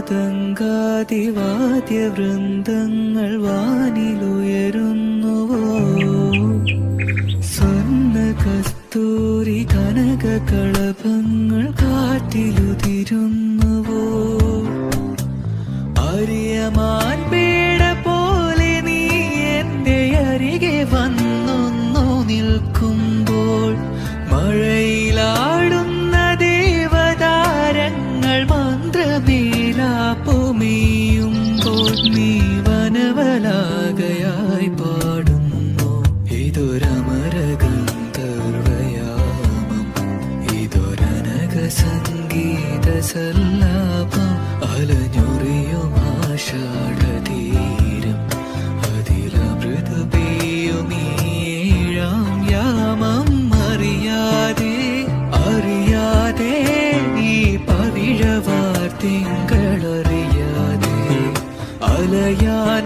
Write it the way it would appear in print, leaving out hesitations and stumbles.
മൃദംഗാതിവാദ്യവൃന്ദങ്ങൾ വാനിലുയരുന്നുവോ സ്വർണ്ണ കസ്തൂരി കനക കളഭങ്ങൾ കാറ്റിലുതിരുന്നുവോ അറിയമാൻ പേട പോലെ നീ എന്റെ അരികെ വന്നൊന്നു നിൽക്കുമ്പോൾ മഴയിലാടുന്ന ദേവതാരങ്ങൾ മന്ത്രമേലാപ്പുമേയുമ്പോൾ നീ വനവലാകയായി പാടുന്നു ഇതൊരമരഗന്ധർവയാമം ഇതൊരനക സംഗീത സല്ലാപം അലഞ്ഞൊറിയും ആഷാഢതീരം അതിലമൃത് പെയ്യുമീഴാം യാമം അറിയാതെ ഈ പവിഴവാർ തിങ്കളറിയാതെ അലയാൻ